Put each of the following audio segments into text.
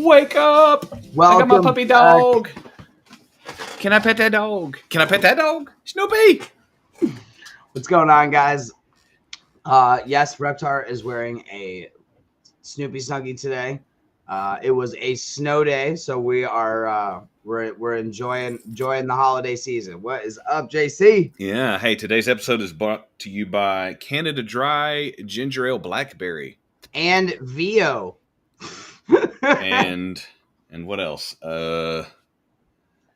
Wake up! I got my puppy dog. Can I pet that dog? Can I pet that dog? Snoopy! What's going on, guys? Yes, Reptar is wearing a Snoopy Snuggie today. It was a snow day, so we are we're enjoying the holiday season. What is up, JC? Yeah, hey, today's episode is brought to you by Canada Dry Ginger Ale Blackberry. And VO. and what else? And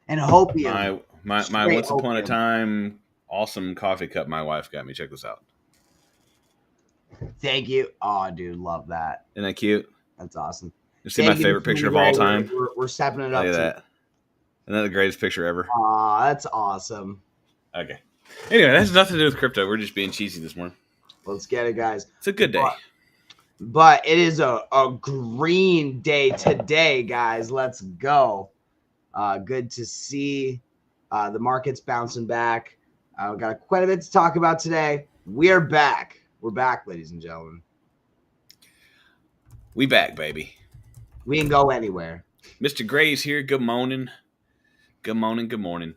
Hopium. My Straight once upon a opium. time awesome coffee cup my wife got me. Check this out. Thank you. Oh, dude, love that. Isn't that cute? That's awesome. You see my favorite picture of all time? We're stepping it up. Look at that. Isn't that the greatest picture ever? Aw, that's awesome. Okay. Anyway, that has nothing to do with crypto. We're just being cheesy this morning. Let's get it, guys. It's a good day. But it is a green day today, guys. Let's go. Good to see the markets bouncing back. We've got quite a bit to talk about today. We're back. We're back, ladies and gentlemen. We back, baby. We can go anywhere. Mr. Gray's here. Good morning. Good morning. Good morning.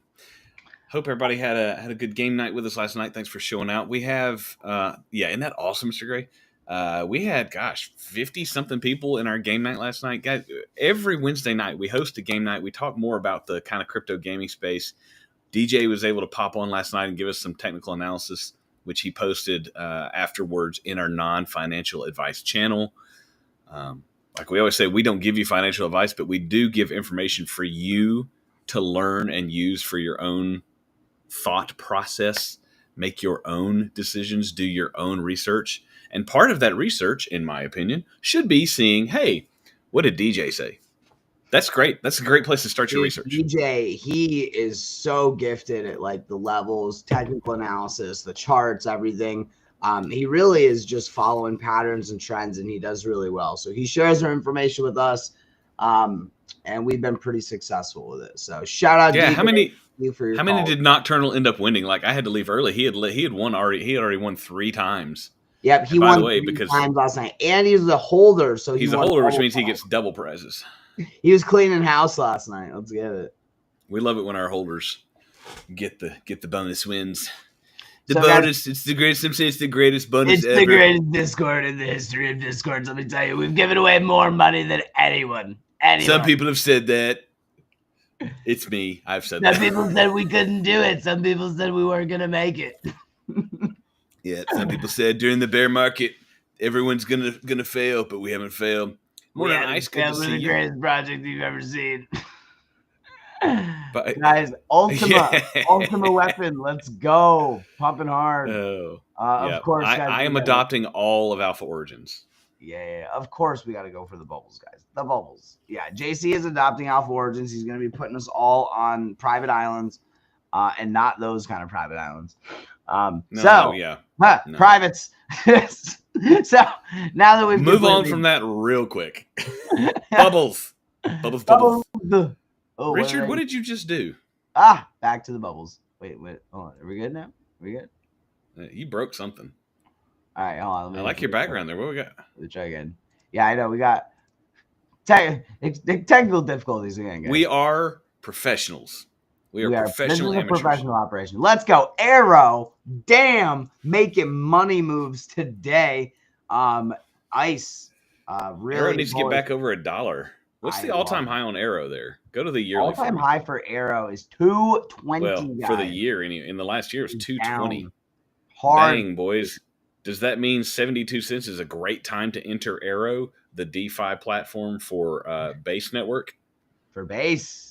Hope everybody had a good game night with us last night. Thanks for showing out. We have, isn't that awesome, Mr. Gray? We had, 50-something people in our game night last night. Guys, every Wednesday night we host a game night. We talk more about the kind of crypto gaming space. DJ was able to pop on last night and give us some technical analysis, which he posted afterwards in our non-financial advice channel. Like we always say, we don't give you financial advice, but we do give information for you to learn and use for your own thought process, make your own decisions, do your own research. And part of that research, in my opinion, should be seeing, hey, what did DJ say? That's great. That's a great place to start your research. DJ, he is so gifted at like the levels, technical analysis, the charts, everything. He really is just following patterns and trends, and he does really well. So he shares our information with us, and we've been pretty successful with it. So shout out, yeah. DJ, How many call. did Nocturnal end up winning? Like I had to leave early. He had won already. He had already won 3 times. Yep, he won 3 times last night, and he's the holder. So he's a holder, which means he gets double prizes. He was cleaning house last night. Let's get it. We love it when our holders get the bonus wins. The bonus, it's the greatest. It's the greatest bonus ever. It's the greatest Discord in the history of Discords. Let me tell you, we've given away more money than anyone. Some people have said that. It's me. I've said that. Some people said we couldn't do it. Some people said we weren't going to make it. Yeah, some people said during the bear market, everyone's gonna fail, but we haven't failed. More than nice, good to see the you. greatest project you've ever seen. But, guys, Ultima weapon. Let's go. Pumping hard. Of course, guys, I am adopting all of Alpha Origins. Yeah, of course we got to go for the bubbles, guys. The bubbles. Yeah, JC is adopting Alpha Origins. He's going to be putting us all on private islands, and not those kind of private islands. Privates. So now that we've move on from that real quick. Bubbles. Oh, Richard, what did you just do? Back to the bubbles. Wait. Hold on. Are we good now? Are we good? You broke something. All right, hold on. I like your background there. What we got? Let's try again. Yeah, I know. We got technical difficulties again, guys. We are professionals. We are professional amateurs. This is a professional operation. Let's go. Arrow. Damn. Making money moves today. ICE. Really Arrow needs to get back over $1. What's the all-time high on Arrow there? Go to the yearly. All-time high for Arrow is 220. Well, for the year, in the last year, it was 220. Hard. Dang, boys. Does that mean 72 cents is a great time to enter Arrow, the DeFi platform for Base Network? For Base.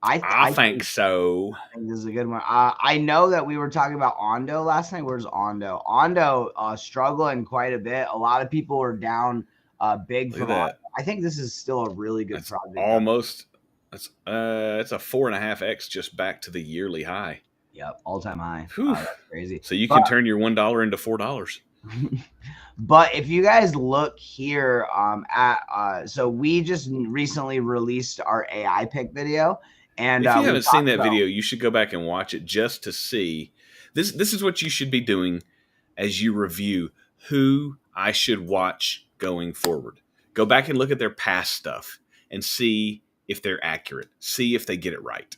I think so. I think this is a good one. I know that we were talking about Ondo last night. Where's Ondo? Ondo struggling quite a bit. A lot of people are down big for that. I think this is still a really good project. Almost. It's a 4.5x just back to the yearly high. Yep, all-time high. That's crazy. So you can turn your $1 into $4. But if you guys look here so we just recently released our AI pick video. And if you haven't seen that video, you should go back and watch it just to see. This is what you should be doing as you review who I should watch going forward. Go back and look at their past stuff. and see if they're accurate. See if they get it right.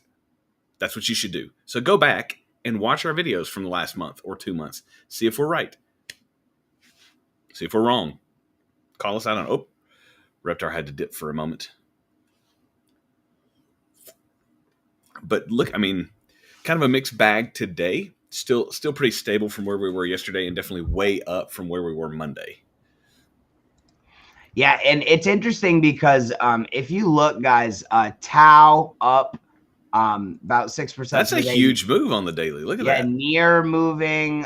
That's what you should do. So go back and watch our videos from the last month or 2 months. See if we're right. See if we're wrong. Call us out on, oh, Reptar had to dip for a moment. But look, I mean, kind of a mixed bag today. Still pretty stable from where we were yesterday, and definitely way up from where we were Monday. Yeah, and it's interesting because if you look, guys, Tau up about 6%. That's a huge move on the daily. Look at that. Yeah, near moving.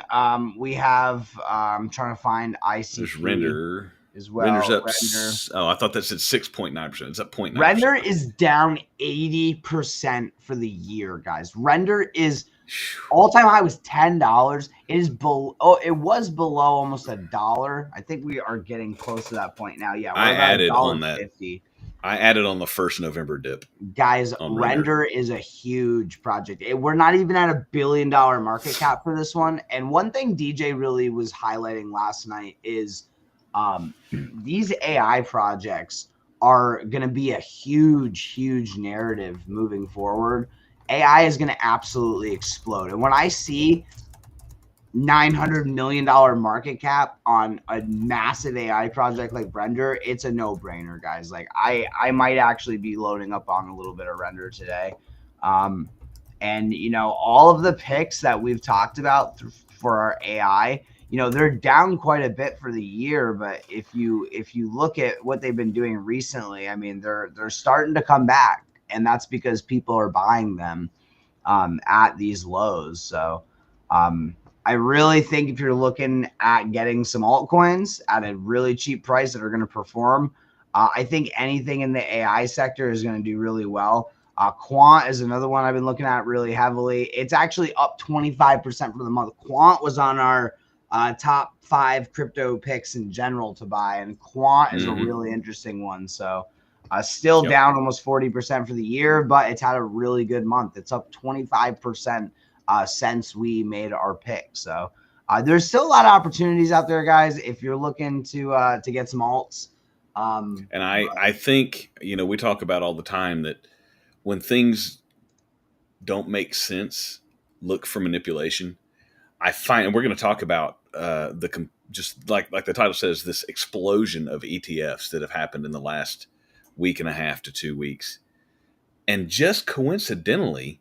We have I'm trying to find ICP. There's Render as well. Render's up. Render. Oh, I thought that said 6.9%. It's up 0.9%. Render is down 80% for the year, guys. Render is all-time high was $10. It is below. Oh, it was below almost $1. I think we are getting close to that point now. Yeah, I added on that. I added on the first November dip. Guys, Render is a huge project. We're not even at $1 billion market cap for this one. And one thing DJ really was highlighting last night is these AI projects are going to be a huge narrative moving forward. AI is going to absolutely explode. And when I see $900 million market cap on a massive AI project like Render, it's a no-brainer, guys. Like I might actually be loading up on a little bit of Render today. And you know, all of the picks that we've talked about for our AI, you know, they're down quite a bit for the year, but if you look at what they've been doing recently, I mean, they're starting to come back, and that's because people are buying them at these lows. So I really think if you're looking at getting some altcoins at a really cheap price that are going to perform, I think anything in the AI sector is going to do really well. Quant is another one I've been looking at really heavily. It's actually up 25% for the month. Quant was on our top 5 crypto picks in general to buy, and Quant is a really interesting one. So still down almost 40% for the year, but it's had a really good month. It's up 25% since we made our pick. So there's still a lot of opportunities out there, guys, if you're looking to get some alts. And I think, you know, we talk about all the time that when things don't make sense, look for manipulation. I find, and we're going to talk about just like the title says, this explosion of ETFs that have happened in the last week and a half to 2 weeks. And just coincidentally,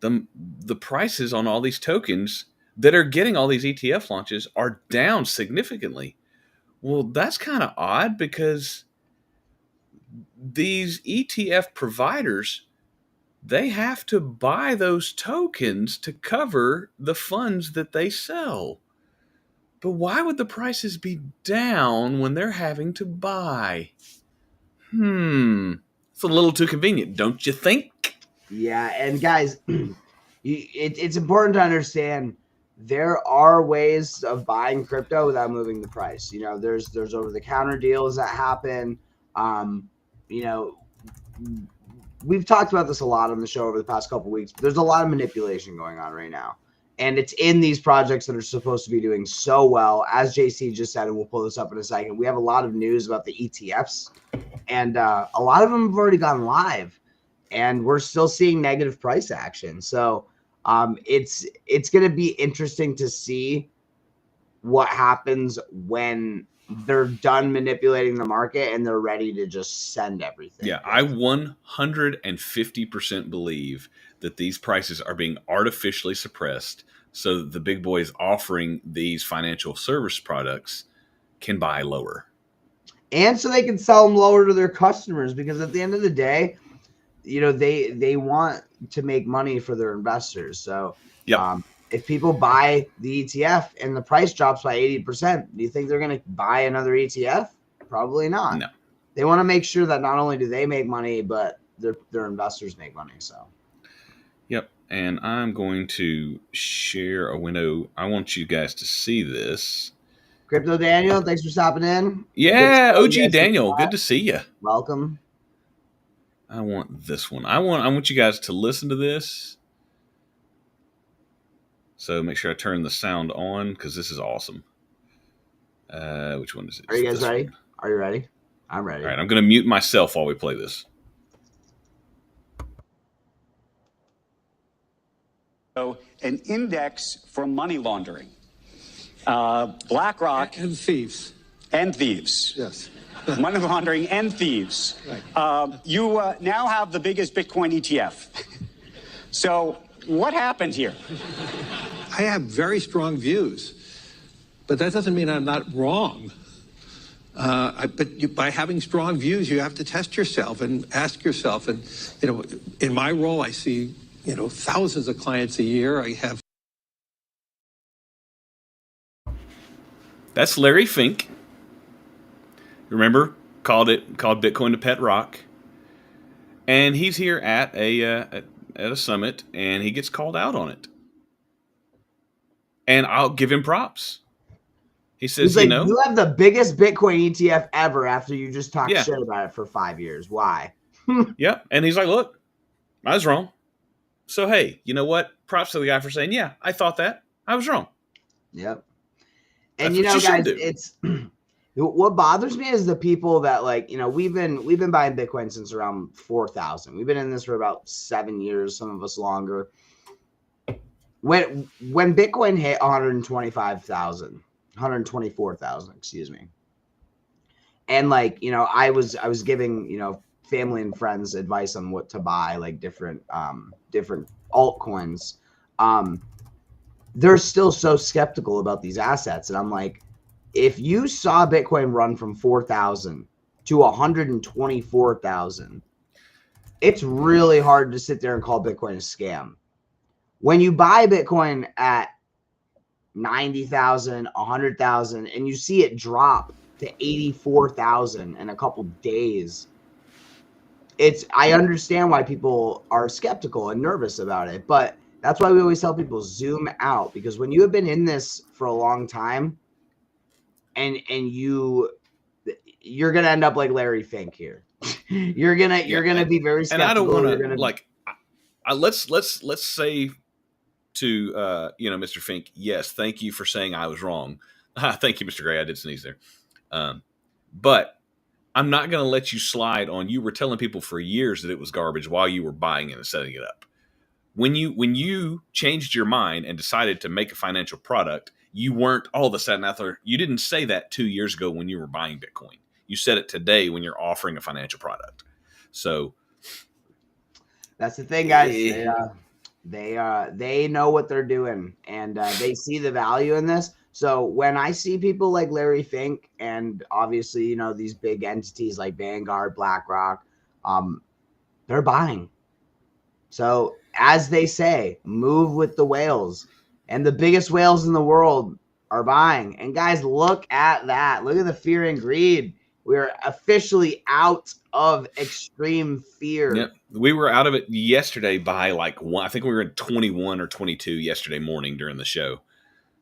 the prices on all these tokens that are getting all these ETF launches are down significantly. Well, that's kind of odd because these ETF providers, they have to buy those tokens to cover the funds that they sell. But why would the prices be down when they're having to buy? It's a little too convenient, don't you think? Yeah, and guys, it's important to understand there are ways of buying crypto without moving the price. You know, there's over-the-counter deals that happen. You know, we've talked about this a lot on the show over the past couple of weeks. There's a lot of manipulation going on right now. And it's in these projects that are supposed to be doing so well. As JC just said, and we'll pull this up in a second, we have a lot of news about the ETFs. And a lot of them have already gone live. And we're still seeing negative price action. So it's going to be interesting to see what happens when they're done manipulating the market and they're ready to just send everything. Yeah, I 150% believe that these prices are being artificially suppressed so that the big boys offering these financial service products can buy lower. And so they can sell them lower to their customers, because at the end of the day, you know, they want to make money for their investors. So if people buy the ETF and the price drops by 80%, do you think they're going to buy another ETF? Probably not. No. They want to make sure that not only do they make money, but their investors make money. So. Yep. And I'm going to share a window. I want you guys to see this. Crypto Daniel, thanks for stopping in. Yeah, OG Daniel, good to see you. Welcome. I want this one. I want you guys to listen to this. So make sure I turn the sound on because this is awesome. Which one is it? Are you guys ready? Are you ready? I'm ready. All right, I'm going to mute myself while we play this. An index for money laundering. BlackRock and thieves. and thieves. Yes. Money laundering and thieves. Right. You now have the biggest Bitcoin ETF. So what happened here? I have very strong views, but that doesn't mean I'm not wrong. By having strong views, you have to test yourself and ask yourself. And, in my role, I see, thousands of clients a year. I have. That's Larry Fink. Remember, called Bitcoin to pet rock. And he's here at a summit, and he gets called out on it. And I'll give him props. He says, He's like, you have the biggest Bitcoin ETF ever after you just talked Yeah. shit about it for 5 years. Why? Yeah. And he's like, look, I was wrong. So, hey, you know what? Props to the guy for saying, yeah, I thought that. I was wrong. Yep. That's And, what you guys, should do. it's what bothers me is the people that, like, we've been buying Bitcoin since around 4,000. We've been in this for about 7 years, some of us longer. When Bitcoin hit 124,000, excuse me. And like, I was giving, family and friends advice on what to buy, like different altcoins. They're still so skeptical about these assets. And I'm like, if you saw Bitcoin run from 4,000 to 124,000, it's really hard to sit there and call Bitcoin a scam. When you buy Bitcoin at 90,000, 100,000, and you see it drop to 84,000 in a couple days, I understand why people are skeptical and nervous about it, but that's why we always tell people zoom out, because when you have been in this for a long time, and you're gonna end up like Larry Fink here. you're gonna be very skeptical. And I don't want to let's say to Mr. Fink, yes, thank you for saying I was wrong. Thank you, Mr. Gray. I did sneeze there. But I'm not going to let you slide on. You were telling people for years that it was garbage while you were buying it and setting it up. When you changed your mind and decided to make a financial product, you weren't all of a sudden out there. You didn't say that 2 years ago when you were buying Bitcoin. You said it today when you're offering a financial product. So that's the thing, guys. They know what they're doing, and they see the value in this. So when I see people like Larry Fink, and obviously, these big entities like Vanguard, BlackRock, they're buying. So as they say, move with the whales, and the biggest whales in the world are buying. And guys, look at that. Look at the fear and greed. We're officially out of extreme fear. Yep. We were out of it yesterday by like one. I think we were at 21 or 22 yesterday morning during the show.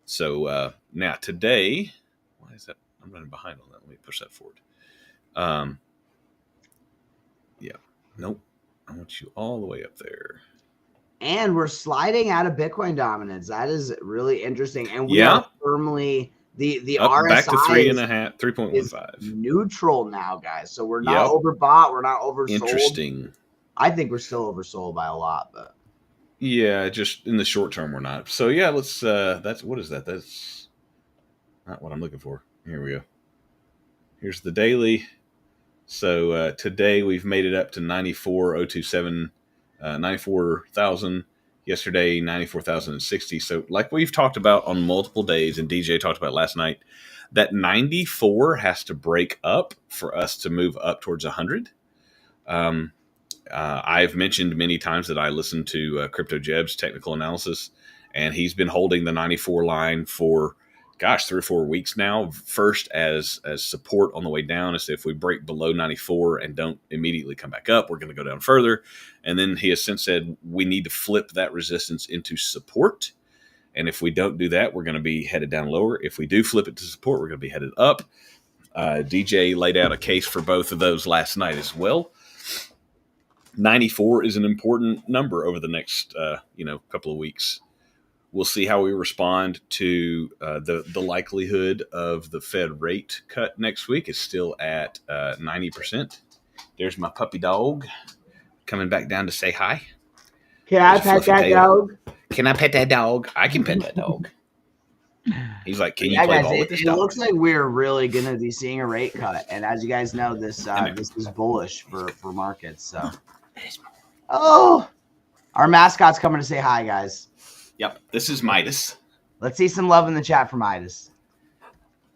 So now today, why is that? I'm running behind on that. Let me push that forward. Yeah. Nope. I want you all the way up there. And we're sliding out of Bitcoin dominance. That is really interesting. And we are firmly the RSI back to 3.5, 3.15. Neutral now, guys. So we're not overbought. We're not oversold. Interesting. I think we're still oversold by a lot, but yeah, just in the short term we're not. So yeah, let's what is that? That's not what I'm looking for. Here we go. Here's the daily. So today we've made it up to 94,027, 94,000. Yesterday, 94,060. So like we've talked about on multiple days, and DJ talked about last night, that 94 has to break up for us to move up towards 100. I've mentioned many times that I listen to Crypto Jeb's technical analysis, and he's been holding the 94 line for 3 or 4 weeks now. First as support on the way down, as if we break below 94 and don't immediately come back up, we're going to go down further. And then he has since said we need to flip that resistance into support. And if we don't do that, we're going to be headed down lower. If we do flip it to support, we're going to be headed up. DJ laid out a case for both of those last night as well. 94 is an important number over the next couple of weeks. We'll see how we respond to the likelihood of the Fed rate cut next week. Is still at 90%. There's my puppy dog coming back down to say hi. Can I pet that dog? Can I pet that dog? I can pet that dog. He's like, can you play ball with this dog? It looks like we're really going to be seeing a rate cut. And as you guys know, this is bullish for markets. So, our mascot's coming to say hi, guys. Yep, this is Midas. Let's see some love in the chat for Midas.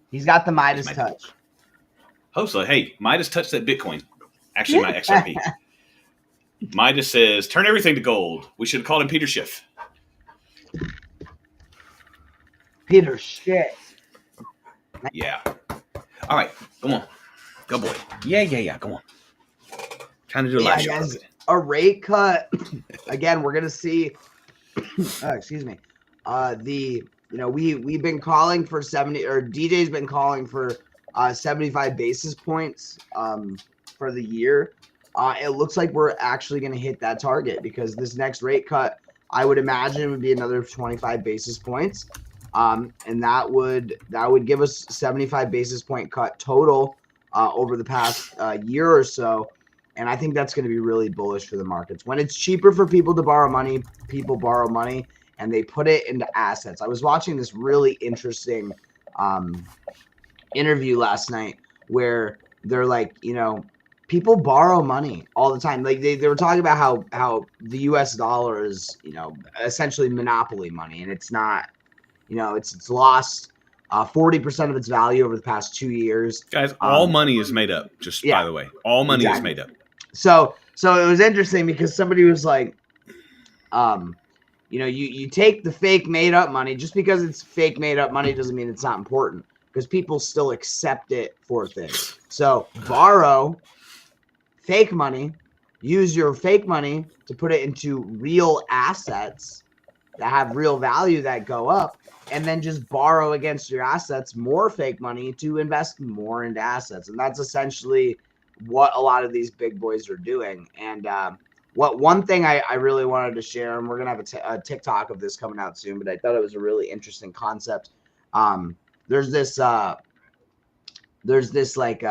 He's got the Midas touch. Oh, so hey, Midas touched that Bitcoin. Actually, my XRP. Midas says, turn everything to gold. We should have called him Peter Schiff. Peter Schiff. Yeah. All right, come on. Go, boy. Yeah. Come on. Trying to do a live show. Guys, a rate cut. Again, we're going to see. Excuse me. We've been calling for 70, or DJ's been calling for 75 basis points for the year. It looks like we're actually going to hit that target because this next rate cut, I would imagine, would be another 25 basis points. And that would give us 75 basis point cut total over the past year or so. And I think that's going to be really bullish for the markets. When it's cheaper for people to borrow money, people borrow money and they put it into assets. I was watching this really interesting interview last night where they're like, people borrow money all the time. Like they were talking about how the US dollar is, essentially monopoly money, and it's not, it's lost 40% of its value over the past 2 years. Guys, all money is made up. Just by the way, all money is made up. So it was interesting because somebody was like, you take the fake made up money. Just because it's fake made up money doesn't mean it's not important, because people still accept it for things. So borrow fake money, use your fake money to put it into real assets that have real value that go up, and then just borrow against your assets more fake money to invest more into assets. And that's essentially what a lot of these big boys are doing. And one thing I really wanted to share, and we're going to have a TikTok of this coming out soon, but I thought it was a really interesting concept. There's this like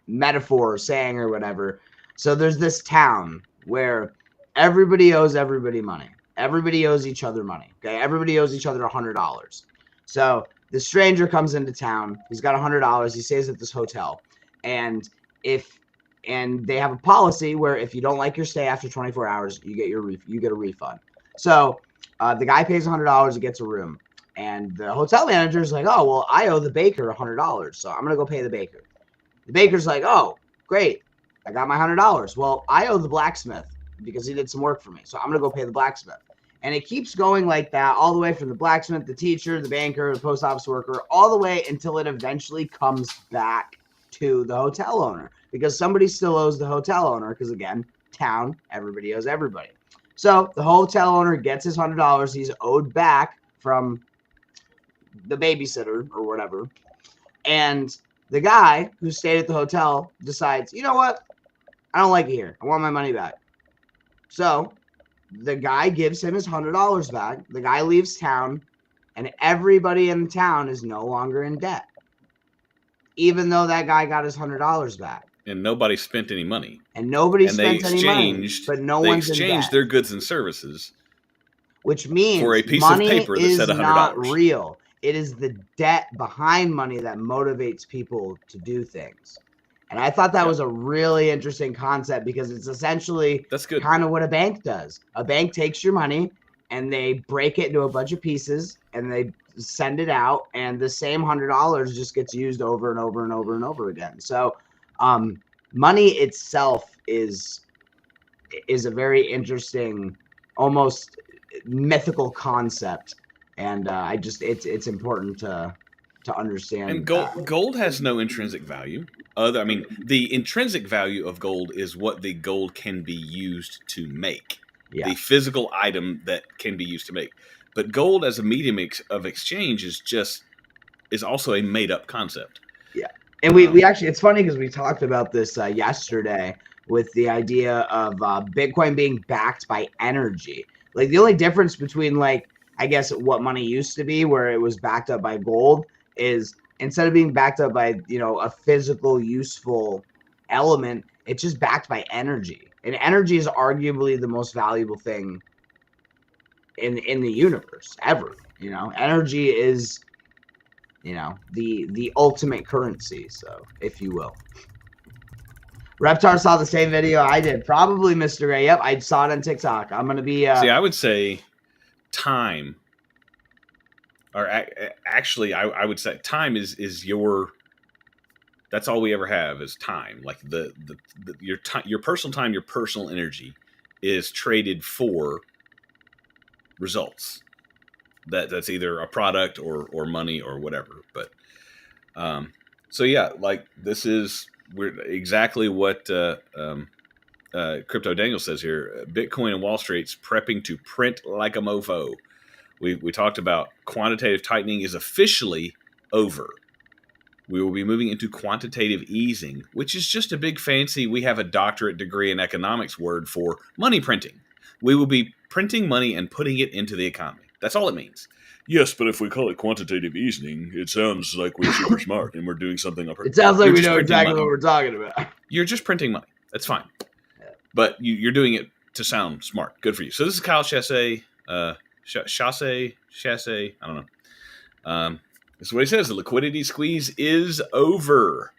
metaphor or saying or whatever. So there's this town where everybody owes everybody money. Everybody owes each other money. Okay, everybody owes each other $100. So the stranger comes into town. He's got $100. He stays at this hotel, and they have a policy where if you don't like your stay after 24 hours, you get a refund. So the guy pays $100. He gets a room, and the hotel manager is like, "Oh, well, I owe the baker $100, so I'm gonna go pay the baker." The baker's like, "Oh, great, I got my $100. Well, I owe the blacksmith because he did some work for me, so I'm gonna go pay the blacksmith." And it keeps going like that all the way from the blacksmith, the teacher, the banker, the post office worker, all the way until it eventually comes back to the hotel owner, because somebody still owes the hotel owner, because again, town, everybody owes everybody. So the hotel owner gets his $100 he's owed back from the babysitter or whatever. And the guy who stayed at the hotel decides, you know what? I don't like it here. I want my money back. So the guy gives him his $100 back. The guy leaves town, and everybody in the town is no longer in debt, even though that guy got his $100 back. And nobody spent any money. And nobody spent any money. But no one's in debt. They exchanged their goods and services, which means for a piece of paper that said $100. Not real. It is the debt behind money that motivates people to do things. And I thought that was a really interesting concept, because it's essentially kind of what a bank does. A bank takes your money and they break it into a bunch of pieces and they send it out, and the same $100 just gets used over and over and over and over again. So money itself is a very interesting, almost mythical concept. And it's important to understand. And gold has no intrinsic value. The intrinsic value of gold is what the gold can be used to make. Yeah. The physical item that can be used to make. But gold as a medium of exchange is also a made up concept. Yeah. And we actually, it's funny because we talked about this yesterday with the idea of Bitcoin being backed by energy. Like the only difference between like I guess what money used to be, where it was backed up by gold, is instead of being backed up by, you know, a physical useful element, it's just backed by energy. And energy is arguably the most valuable thing in the universe ever. You know, energy is, you know, the ultimate currency, so if you will. Reptar saw the same video I did. Probably, Mr. Gray. Yep, I saw it on TikTok. I'm going to be... See, I would say time, or actually, I would say time is your... That's all we ever have is time. Like your personal time, your personal energy is traded for results. That's either a product or money or whatever. But so yeah, like this is exactly what Crypto Daniel says here. Bitcoin and Wall Street's prepping to print like a mofo. We talked about quantitative tightening is officially over. We will be moving into quantitative easing, which is just a big fancy, we have a doctorate degree in economics word for money printing. We will be printing money and putting it into the economy. That's all it means. Yes, but if we call it quantitative easing, it sounds like we're super smart and we're doing something on purpose. It sounds like we know exactly what we're talking about. You're just printing money. That's fine. But you're doing it to sound smart. Good for you. So this is Kyle Chasse. Chasse. I don't know. This is what he says. The liquidity squeeze is over.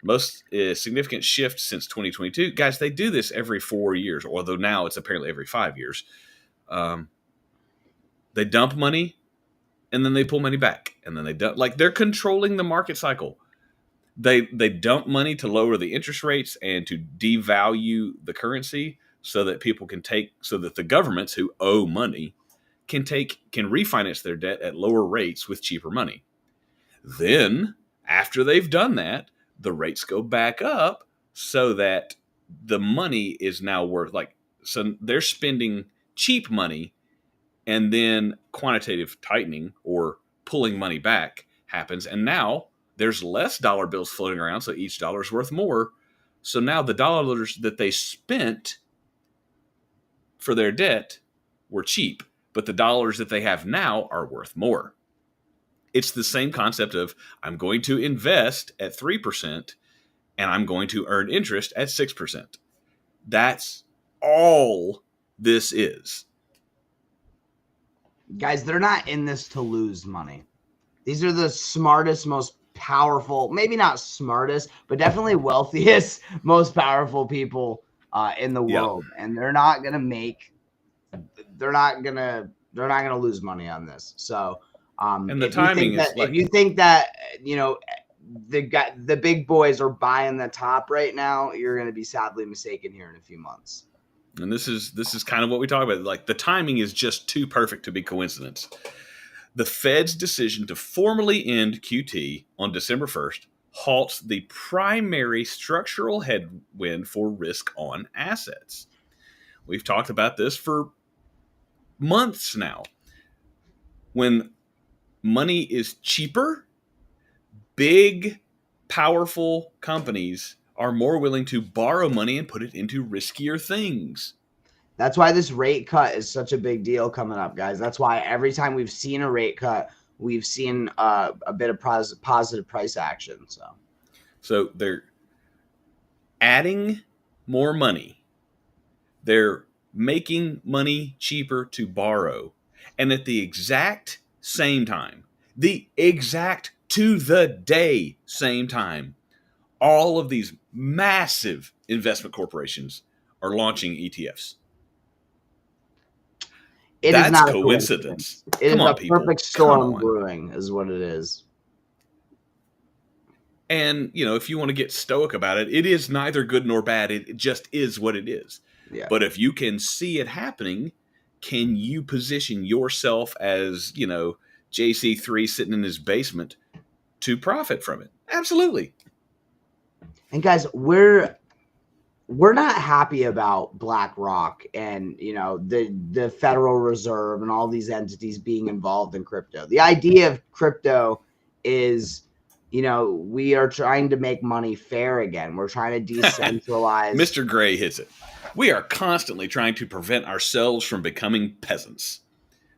Most significant shift since 2022. Guys, they do this every 4 years, although now it's apparently every 5 years. They dump money, and then they pull money back. And then they dump. Like, they're controlling the market cycle. They dump money to lower the interest rates and to devalue the currency so that people can so that the governments who owe money can refinance their debt at lower rates with cheaper money. Then, after they've done that, the rates go back up so that the money is now worth, so they're spending cheap money, and then quantitative tightening or pulling money back happens. And now there's less dollar bills floating around, so each dollar is worth more. So now the dollars that they spent for their debt were cheap, but the dollars that they have now are worth more. It's the same concept of I'm going to invest at 3% and I'm going to earn interest at 6%. That's all this is. Guys, they're not in this to lose money. These are the smartest, most powerful, maybe not smartest, but definitely wealthiest, most powerful people in the world. And they're not going to lose money on this. So, and the timing is if you think that, you know, the big boys are buying the top right now, you're going to be sadly mistaken here in a few months. And this is kind of what we talk about. Like, the timing is just too perfect to be coincidence. The Fed's decision to formally end QT on December 1st halts the primary structural headwind for risk on assets. We've talked about this for months now. When money is cheaper, big, powerful companies are more willing to borrow money and put it into riskier things. That's why this rate cut is such a big deal coming up, guys. That's why every time we've seen a rate cut, we've seen a bit of positive price action. So they're adding more money. They're making money cheaper to borrow. And at the exact same time, the exact to the day same time, all of these massive investment corporations are launching ETFs. That's not coincidence. It is a perfect storm brewing, is what it is. And, you know, if you want to get stoic about it, it is neither good nor bad. It just is what it is. Yeah. But if you can see it happening, can you position yourself as, you know, JC3 sitting in his basement to profit from it? Absolutely. And guys, we're not happy about BlackRock and, you know, the Federal Reserve and all these entities being involved in crypto. The idea of crypto is, you know, we are trying to make money fair again. We're trying to decentralize. Mr. Gray hits it. We are constantly trying to prevent ourselves from becoming peasants.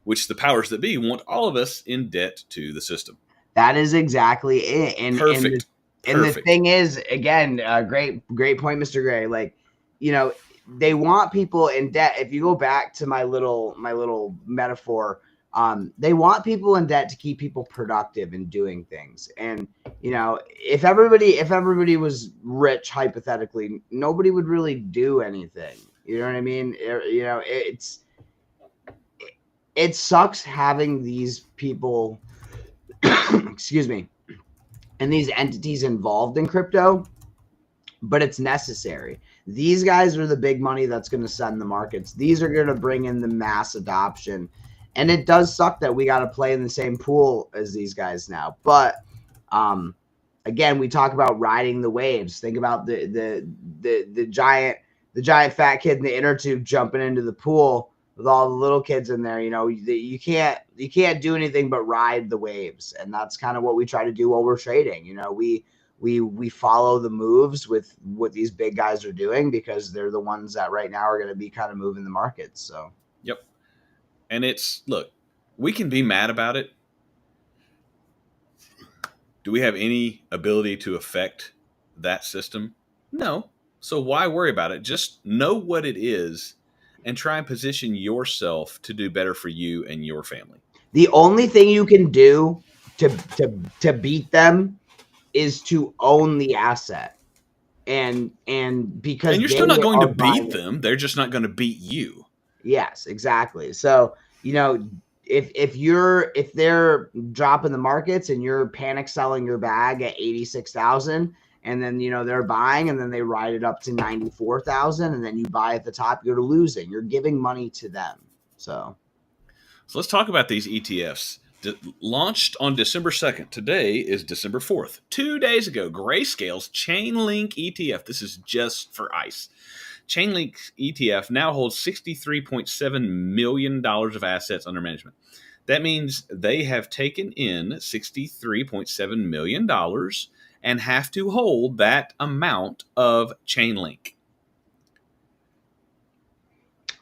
which the powers that be want all of us in debt to the system. That is exactly it. Perfect. And the thing is, again, great point, Mr. Gray. Like, you know, they want people in debt. If you go back to my little metaphor, they want people in debt to keep people productive and doing things. And, you know, if everybody was rich, hypothetically, nobody would really do anything. You know what I mean? You know, it sucks having these people, excuse me, and these entities involved in crypto, but it's necessary. These guys are the big money that's going to send the markets. These are going to bring in the mass adoption. And it does suck that we got to play in the same pool as these guys now. But again, we talk about riding the waves. Think about the giant fat kid in the inner tube jumping into the pool with all the little kids in there. You know, you can't do anything but ride the waves. And that's kind of what we try to do while we're trading. You know, we follow the moves with what these big guys are doing, because they're the ones that right now are going to be kind of moving the markets. So, yep. And look, we can be mad about it. Do we have any ability to affect that system? No. So why worry about it? Just know what it is and try and position yourself to do better for you and your family. The only thing you can do to beat them is to own the asset. And because you're still not going to beat them, they're just not going to beat you. Yes, exactly. So, you know, if they're dropping the markets and you're panic selling your bag at 86,000, and then, you know, they're buying and then they ride it up to 94,000, and then you buy at the top, you're losing. You're giving money to them. So let's talk about these ETFs. Launched on December 2nd. Today is December 4th. 2 days ago, Grayscale's Chainlink ETF. This is just for ICE. Chainlink ETF now holds $63.7 million of assets under management. That means they have taken in $63.7 million and have to hold that amount of Chainlink.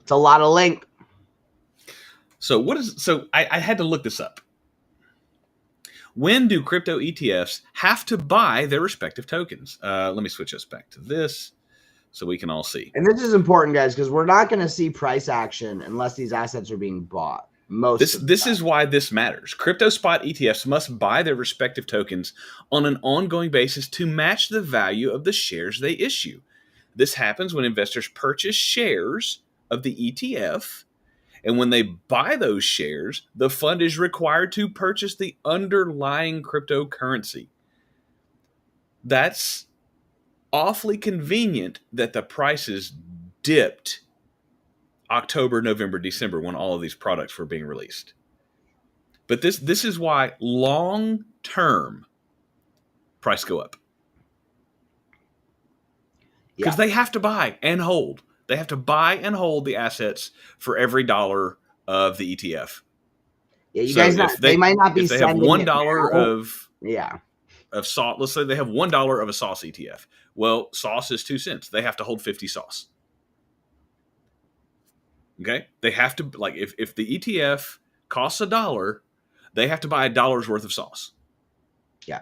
It's a lot of link. So I had to look this up. When do crypto ETFs have to buy their respective tokens? Let me switch us back to this so we can all see. And this is important, guys, because we're not going to see price action unless these assets are being bought. This is why this matters. Crypto spot ETFs must buy their respective tokens on an ongoing basis to match the value of the shares they issue. This happens when investors purchase shares of the ETF, and when they buy those shares, the fund is required to purchase the underlying cryptocurrency. That's awfully convenient that the prices dipped October, November, December, when all of these products were being released. But this is why long-term price go up. Because they have to buy and hold. They have to buy and hold the assets for every dollar of the ETF. Yeah, they might not be. If they have $1 of sauce, let's say they have $1 of a sauce ETF. Well, sauce is 2 cents. They have to hold 50 sauce. Okay, they have to, like, if the ETF costs $1, they have to buy $1 worth of sauce. Yeah.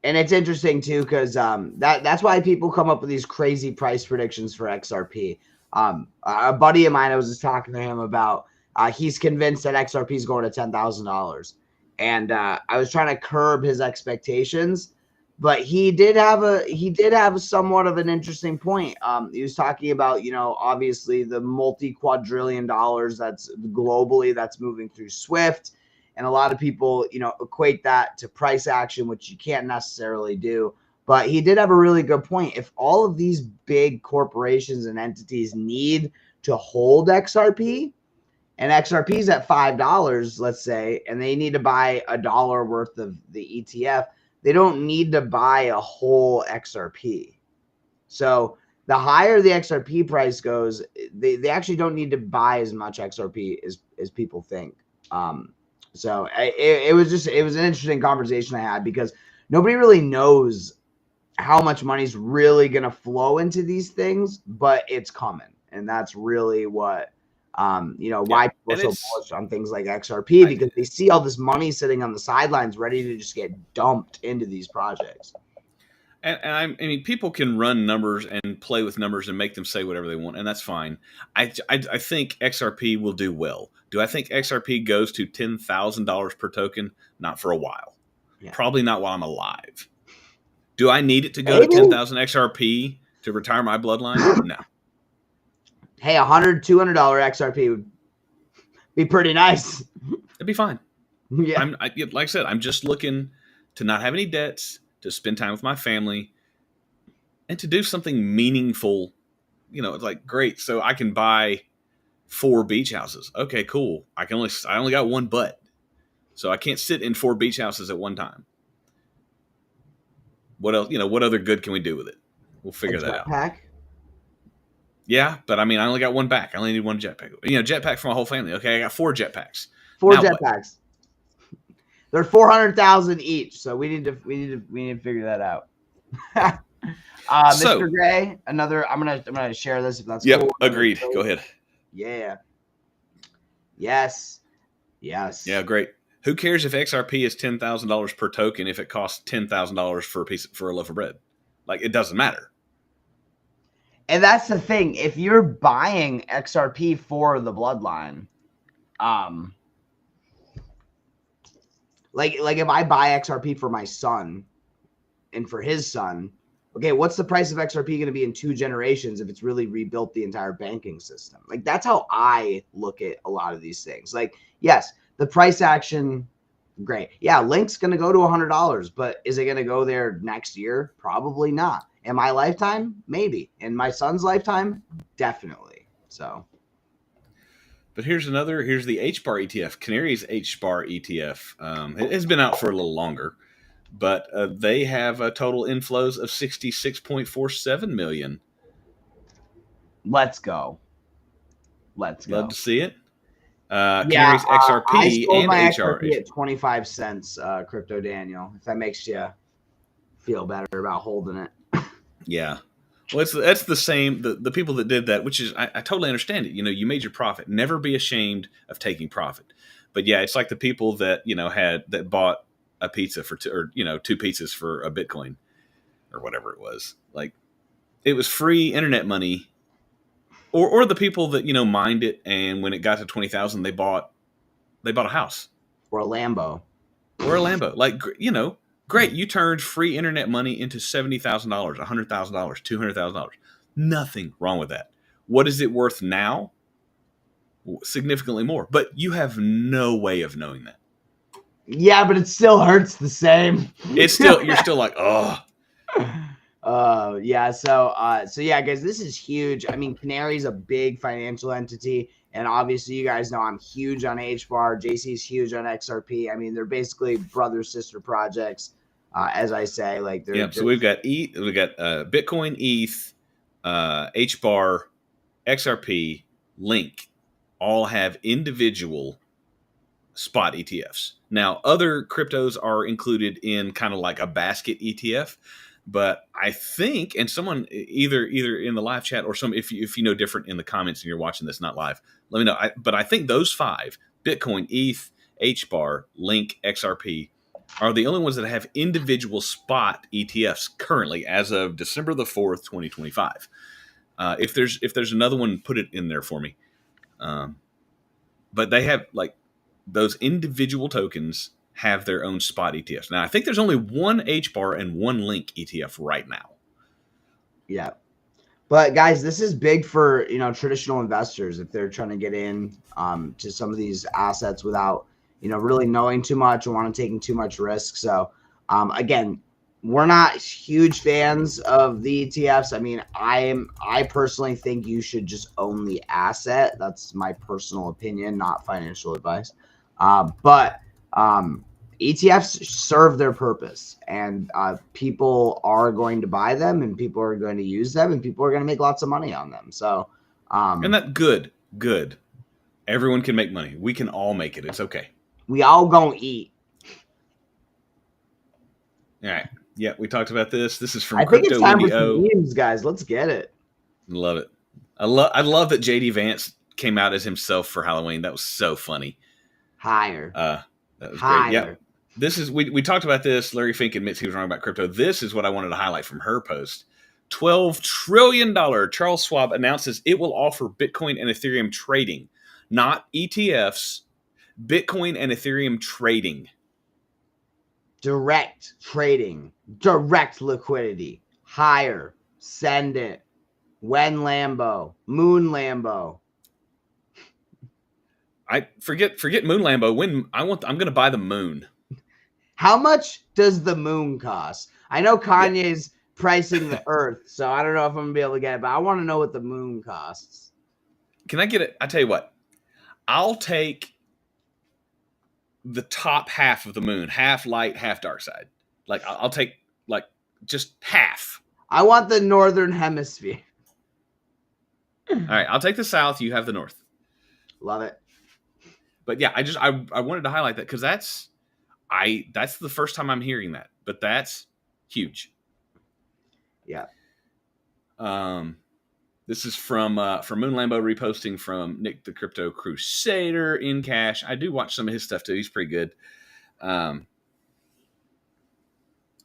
And it's interesting too, because that's why people come up with these crazy price predictions for XRP. A buddy of mine, I was just talking to him about, he's convinced that XRP is going to $10,000, and I was trying to curb his expectations, but he did have somewhat of an interesting point. He was talking about, you know, obviously the multi-quadrillion dollars that's globally that's moving through SWIFT. And a lot of people, you know, equate that to price action, which you can't necessarily do. But he did have a really good point. If all of these big corporations and entities need to hold XRP, and XRP is at $5, let's say, and they need to buy $1 worth of the ETF, they don't need to buy a whole XRP. So the higher the XRP price goes, they actually don't need to buy as much XRP as people think. So it was an interesting conversation I had, because nobody really knows how much money's really going to flow into these things, but it's coming. And that's really what Why people are and so it's bullish on things like XRP, because they see all this money sitting on the sidelines ready to just get dumped into these projects. I mean, people can run numbers and play with numbers and make them say whatever they want, and that's fine. I think XRP will do well. Do I think XRP goes to $10,000 per token? Not for a while. Yeah. Probably not while I'm alive. Do I need it to go to 10,000 XRP to retire my bloodline? No. Hey, $100, $200 XRP would be pretty nice. It'd be fine. Yeah. Like I said, I'm just looking to not have any debts, to spend time with my family, and to do something meaningful. It's like, great, so I can buy 4 beach houses. Okay, cool. I only got one butt, so I can't sit in 4 beach houses at one time. What else? What other good can we do with it? We'll figure that out. Jetpack? Yeah, but I mean, I only got one back. I only need one jetpack. Jetpack for my whole family. Okay, I got 4 jetpacks. 4 jetpacks. They're 400,000 each, so we need to figure that out. Mr. Gray, I'm gonna share this if that's cool. Agreed. Go ahead. Yeah. Yes. Yeah, great. Who cares if XRP is $10,000 per token if it costs $10,000 for a loaf of bread? Like, it doesn't matter. And that's the thing. If you're buying XRP for the bloodline, like if I buy XRP for my son and for his son, okay, what's the price of XRP going to be in 2 generations if it's really rebuilt the entire banking system? Like, that's how I look at a lot of these things. Like, yes, the price action, great. Yeah, Link's going to go to $100, but is it going to go there next year? Probably not. In my lifetime, maybe. In my son's lifetime, definitely. So, but here's the HBAR ETF, Canary's HBAR ETF. It has been out for a little longer, but they have a total inflows of 66.47 million. Let's go. Love to see it. Canary's XRP I sold and my HR XRP at 25 cents, Crypto Daniel, if that makes you feel better about holding it. Yeah. Well, that's the same. The people that did that, which is, I totally understand it. You made your profit. Never be ashamed of taking profit. But yeah, it's like the people that that bought a pizza for 2 pizzas for a Bitcoin or whatever it was. Like, it was free internet money, or the people that mined it, and when it got to 20,000, they bought a house or a Lambo. Like, great, you turned free internet money into $70,000, $100,000, $200,000. Nothing wrong with that. What is it worth now? Significantly more. But you have no way of knowing that. Yeah, but it still hurts the same. You're still like, oh. Yeah. So yeah, guys, this is huge. I mean, Canary's a big financial entity. And obviously, you guys know I'm huge on HBAR. JC's huge on XRP. I mean, they're basically brother sister projects, as I say. Like, they're So we've got Bitcoin, ETH, HBAR, XRP, Link, all have individual spot ETFs. Now, other cryptos are included in kind of like a basket ETF. But I think, and someone either in the live chat or if you know different in the comments and you're watching this not live, let me know. But I think those 5, Bitcoin, ETH, HBAR, Link, XRP, are the only ones that have individual spot ETFs currently as of December the 4th, 2025. If there's another one, put it in there for me. But they have, like, those individual tokens have their own spot ETFs. Now, I think there's only one HBAR and one Link ETF right now. Yeah. But guys, this is big for, traditional investors if they're trying to get in to some of these assets without, really knowing too much or want to taking too much risk. So, again, we're not huge fans of the ETFs. I mean, I personally think you should just own the asset. That's my personal opinion, not financial advice. But ETFs serve their purpose, and people are going to buy them, and people are going to use them, and people are going to make lots of money on them. So, and that good. Everyone can make money. We can all make it. It's okay. We all gonna eat. All right. Yeah, we talked about this. This is from I think Crypto it's time Windy for some memes, guys. Let's get it. Love it. I love that JD Vance came out as himself for Halloween. That was so funny. Higher. That was Higher. great. Yep. This is we talked about this. Larry Fink admits he was wrong about crypto. This is what I wanted to highlight from her post. $12 trillion. Charles Schwab announces it will offer Bitcoin and Ethereum trading, not ETFs. Bitcoin and Ethereum trading. Direct trading. Direct liquidity. Higher. Send it. When Lambo. Moon Lambo. I forget Moon Lambo. When I'm going to buy the moon. How much does the moon cost? I know Kanye's pricing the Earth, so I don't know if I'm gonna be able to get it, but I want to know what the moon costs. Can I get it? I tell you what, I'll take the top half of the moon, half light, half dark side. Like I'll take like just half. I want the northern hemisphere. All right, I'll take the south. You have the north. Love it. But yeah, I wanted to highlight that because that's the first time I'm hearing that, but that's huge. Yeah. This is from Moon Lambo reposting from Nick the Crypto Crusader in cash. I do watch some of his stuff too. He's pretty good.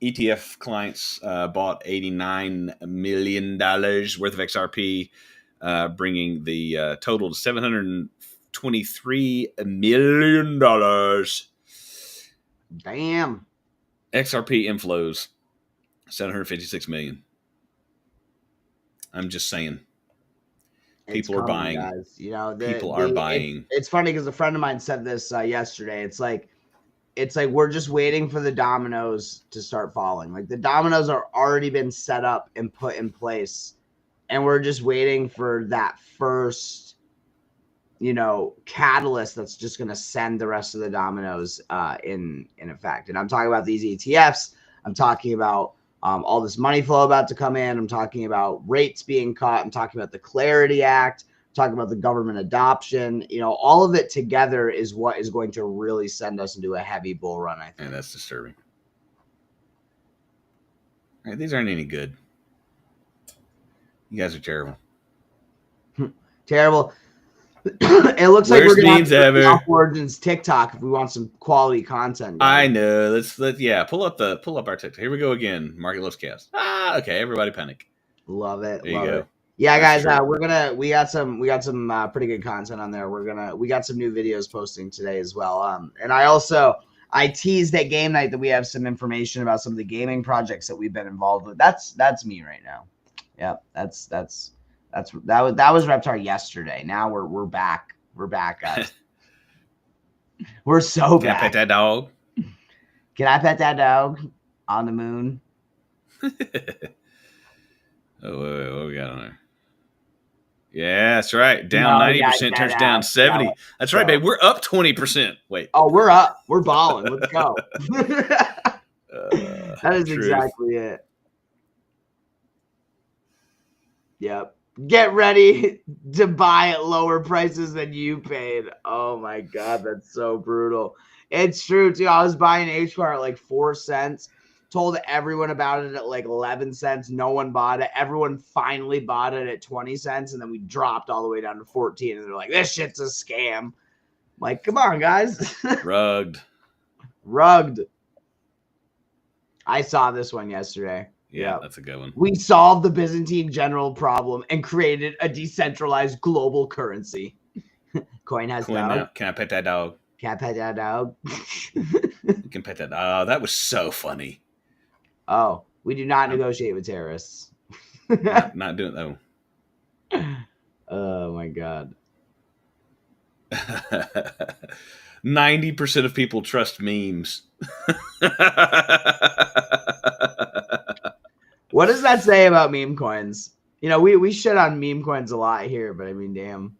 ETF clients bought $89 million worth of XRP, bringing the total to $723 million. Damn. XRP inflows, 756 million. I'm just saying. People are buying. Guys. You know, people are buying. It's funny because a friend of mine said this yesterday. It's like we're just waiting for the dominoes to start falling. Like the dominoes are already been set up and put in place, and we're just waiting for that first, catalyst that's just going to send the rest of the dominoes in effect. And I'm talking about these ETFs. I'm talking about all this money flow about to come in. I'm talking about rates being cut. I'm talking about the Clarity Act. I'm talking about the government adoption. All of it together is what is going to really send us into a heavy bull run, I think. And that's disturbing. All right, these aren't any good. You guys are terrible. Terrible. It looks like we're going to have to Origins TikTok if we want some quality content. Guys. I know. Let's pull up our TikTok. Here we go again. Market Loves Chaos. Okay, everybody panic. Love it. There you go. Yeah, guys, we got some pretty good content on there. We got some new videos posting today as well. And I teased at game night that we have some information about some of the gaming projects that we've been involved with. That's me right now. Yep, that was Reptar yesterday. Now we're back. We're back, guys. We're so back. Can I pet that dog? Can I pet that dog on the moon? Oh, what we got on there? Yeah, that's right. Down 90%, turns down 70. Yeah, that's right, babe. We're up 20%. Wait. Oh, we're up. We're balling. Let's go. That is exactly it. Yep. Get ready to buy at lower prices than you paid. Oh my God, that's so brutal. It's true too. I was buying HBAR at like 4 cents. Told everyone about it at like 11 cents. No one bought it. Everyone finally bought it at 20 cents. And then we dropped all the way down to 14. And they're like, this shit's a scam. I'm like, come on, guys. Rugged. I saw this one yesterday. Yeah, that's a good one. We solved the Byzantine general problem and created a decentralized global currency. Coin dog. Now. Can I pet that dog? Can I pet that dog? You can pet that. Oh, that was so funny. Oh, we do not negotiate with terrorists. not doing that one. Oh my God. 90% of people trust memes. What does that say about meme coins? We shit on meme coins a lot here, but I mean, damn.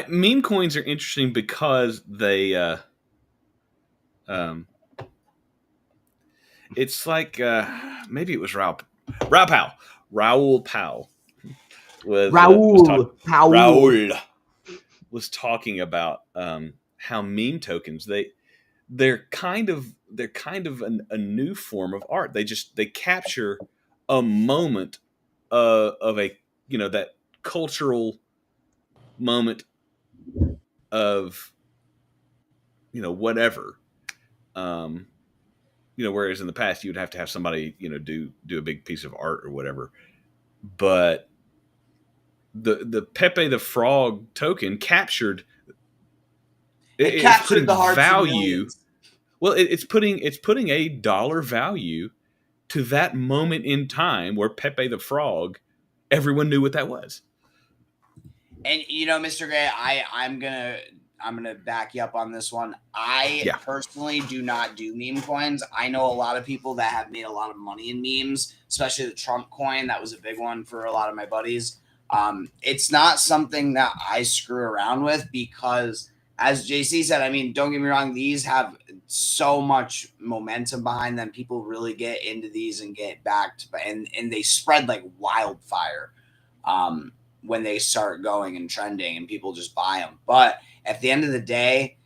Meme coins are interesting because they it's like maybe it was Raul Powell was talking about how meme tokens they're kind of a new form of art. They capture a moment of a that cultural moment of, whatever. Whereas in the past you would have to have somebody, do a big piece of art or whatever. But the Pepe the Frog token captured. It captured putting the hearts value. of millions. Well, it's putting a dollar value to that moment in time where Pepe the Frog, everyone knew what that was. And Mr. Gray, I'm gonna back you up on this one. I personally do not do meme coins. I know a lot of people that have made a lot of money in memes, especially the Trump coin. That was a big one for a lot of my buddies. It's not something that I screw around with because, as JC said, I mean, don't get me wrong, these have so much momentum behind them. People really get into these and get backed, and they spread like wildfire when they start going and trending, and people just buy them. But at the end of the day,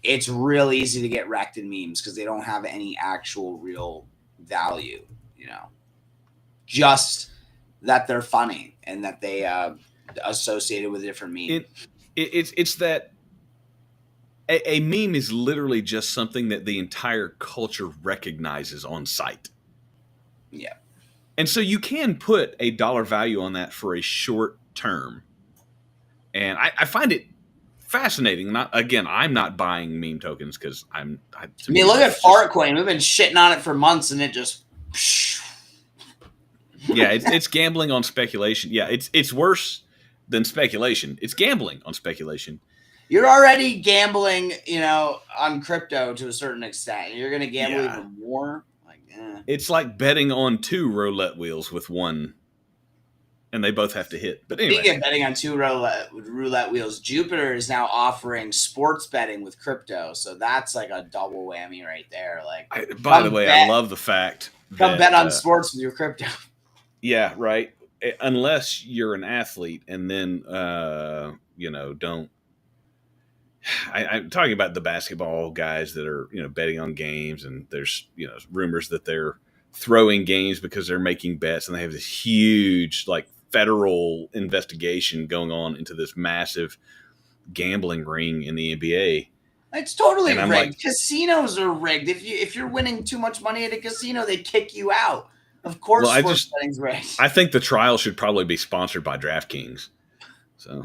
it's real easy to get wrecked in memes because they don't have any actual real value, just that they're funny and that they associated with a different meme. It's that a meme is literally just something that the entire culture recognizes on sight. Yeah. And so you can put a dollar value on that for a short term. And I find it fascinating. I'm not buying meme tokens because I mean, look at Fartcoin. We've been shitting on it for months and it just... Yeah, it's gambling on speculation. Yeah, it's worse than speculation. It's gambling on speculation. You're already gambling, on crypto to a certain extent. You're going to gamble even more. It's like betting on two roulette wheels with one, and they both have to hit. But anyway, speaking of betting on two roulette wheels, Jupiter is now offering sports betting with crypto, so that's like a double whammy right there. By the way, I love the fact that bet on sports with your crypto. Yeah, right. Unless you're an athlete, and then don't. I'm talking about the basketball guys that are, betting on games, and there's, rumors that they're throwing games because they're making bets, and they have this huge, federal investigation going on into this massive gambling ring in the NBA. It's totally rigged. Casinos are rigged. If you're winning too much money at a casino, they kick you out. Of course, sports betting's rigged. I think the trial should probably be sponsored by DraftKings. So.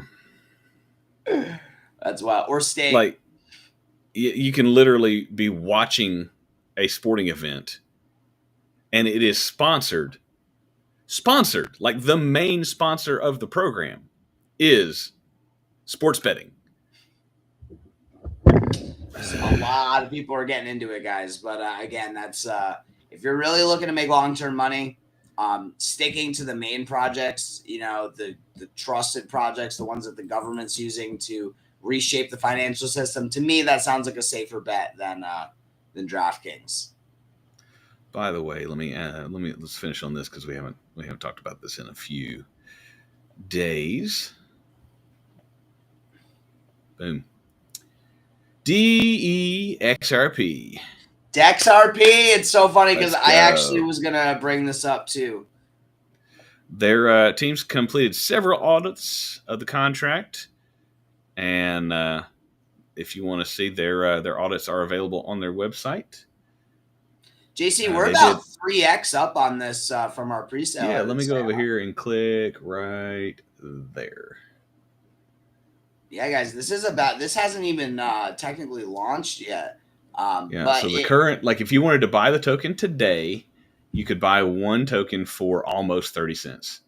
That's wild. Or stake. You can literally be watching a sporting event, and it is sponsored. The main sponsor of the program is sports betting. A lot of people are getting into it, guys. But again, that's if you're really looking to make long-term money, sticking to the main projects, the trusted projects, the ones that the government's using to reshape the financial system. To me, that sounds like a safer bet than DraftKings. By the way, let's finish on this because we haven't talked about this in a few days. Boom. DEXRP. DEXRP. It's so funny because I actually was gonna bring this up too. Their teams completed several audits of the contract. And if you want to see their audits are available on their website. JC, we're about 3x up on this from our pre-sale. Yeah, let me go over here and click right there. Yeah, guys, this hasn't even technically launched yet. But so the current, if you wanted to buy the token today, you could buy one token for almost 30 cents.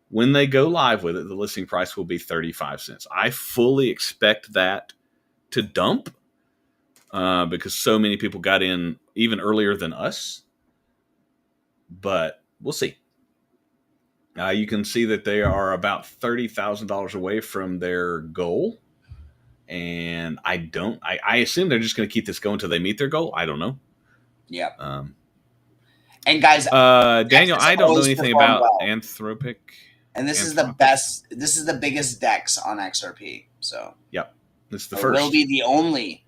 When they go live with it, the listing price will be 35 cents. I fully expect that to dump because so many people got in even earlier than us. But we'll see. You can see that they are about $30,000 away from their goal. And I assume they're just going to keep this going until they meet their goal. I don't know. Yeah. And guys, Daniel, I don't know anything about Anthropic. And this is the best. This is the biggest DEX on XRP. So yep, this is the first. Will be the only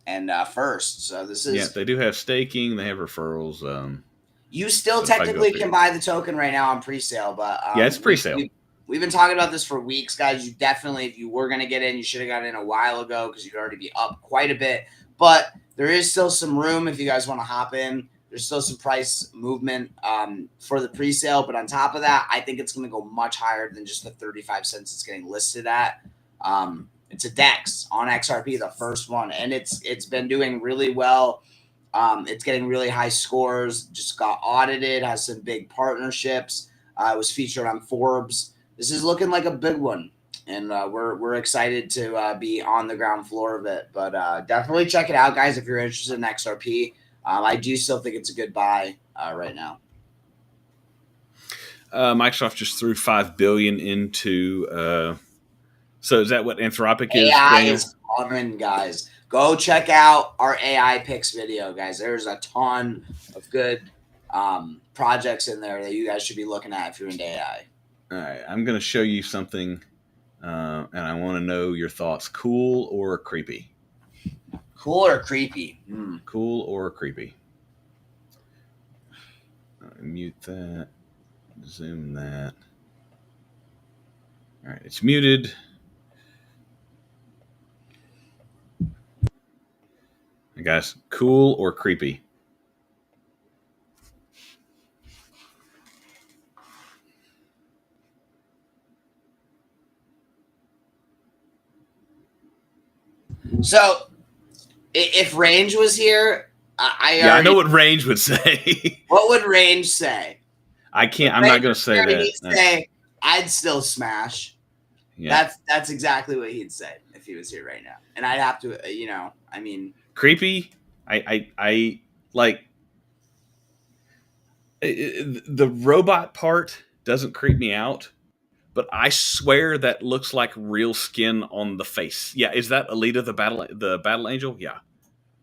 and first. So this is. Yeah, they do have staking. They have referrals. You still technically can buy the token right now on pre-sale, but yeah, it's pre-sale. we've been talking about this for weeks, guys. You definitely, if you were going to get in, you should have got in a while ago because you'd already be up quite a bit. But there is still some room if you guys want to hop in. There's still some price movement for the pre-sale. But on top of that, I think it's going to go much higher than just the 35 cents it's getting listed at. It's a DEX on XRP, the first one. And it's been doing really well. It's getting really high scores, just got audited, has some big partnerships. It was featured on Forbes. This is looking like a big one, and we're excited to be on the ground floor of it. But definitely check it out, guys, if you're interested in XRP. I do still think it's a good buy right now. Microsoft just threw $5 billion into. So is that what Anthropic is? AI Daniel? is coming, guys. Go check out our AI picks video, guys. There's a ton of good projects in there that you guys should be looking at if you're into AI. All right, I'm going to show you something, and I want to know your thoughts. Cool or creepy? Cool or creepy? Cool or creepy? Mute that. Zoom that. All right, it's muted. Guys, cool or creepy? So, if Range was here, I know what Range would say. What would Range say? I can't. I'm not going to say that. He'd say, "I'd still smash." Yeah. That's exactly what he'd say if he was here right now, and I'd have to, I mean, creepy. I like the robot part doesn't creep me out, but I swear that looks like real skin on the face. Yeah, is that Alita the battle angel? Yeah,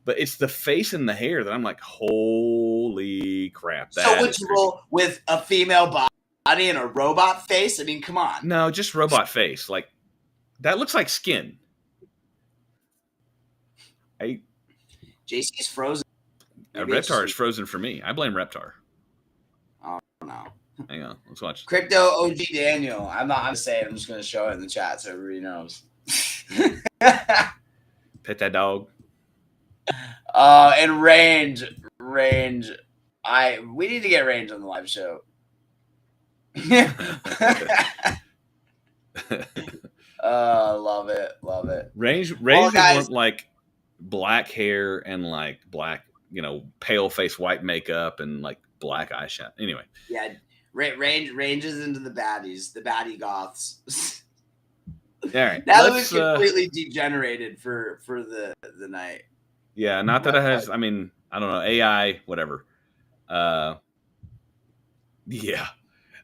but it's the face and the hair that I'm like, holy crap! So would you roll with a female body and a robot face? I mean, come on. No, just robot face. Like that looks like skin. JC's frozen. Reptar is frozen for me. I blame Reptar. Oh no. Hang on, let's watch. Crypto OG Daniel. I'm not going to say it. I'm just going to show it in the chat so everybody knows. Pet that dog. And Range. We need to get Range on the live show. Love it. Range would want like black hair and like black, pale face white makeup and like black eyeshadow. Anyway. Yeah. Range is into the baddies, the baddie goths. All right. Now that we've completely degenerated for the night. Yeah, not that it has. I mean, I don't know, AI, whatever. Yeah.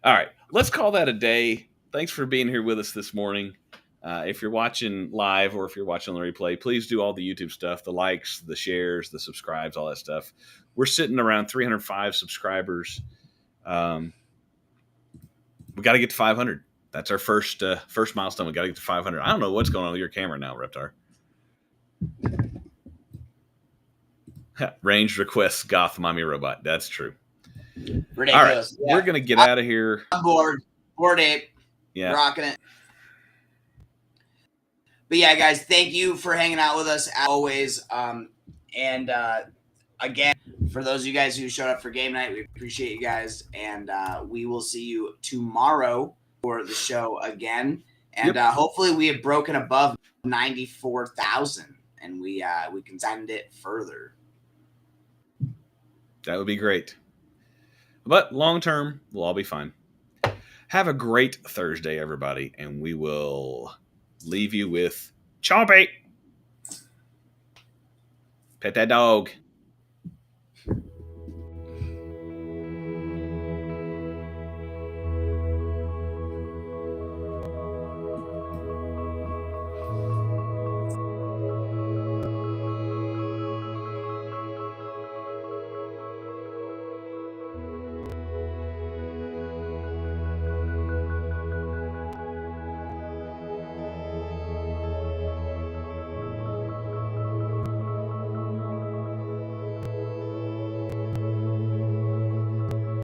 All right. Let's call that a day. Thanks for being here with us this morning. If you're watching live or if you're watching on the replay, please do all the YouTube stuff, the likes, the shares, the subscribes, all that stuff. We're sitting around 305 subscribers. We got to get to 500. That's our first milestone. We got to get to 500. I don't know what's going on with your camera now, Reptar. Range requests goth mommy robot. That's true. Ridiculous. All right, yeah. We're gonna get out of here. I'm bored. Bored ape. Yeah, rocking it. But yeah, guys, thank you for hanging out with us as always. And again, for those of you guys who showed up for game night, we appreciate you guys, and we will see you tomorrow for the show again. And hopefully, we have broken above 94,000, and we can send it further. That would be great. But long term, we'll all be fine. Have a great Thursday, everybody, and we will leave you with Chompy. Pet that dog.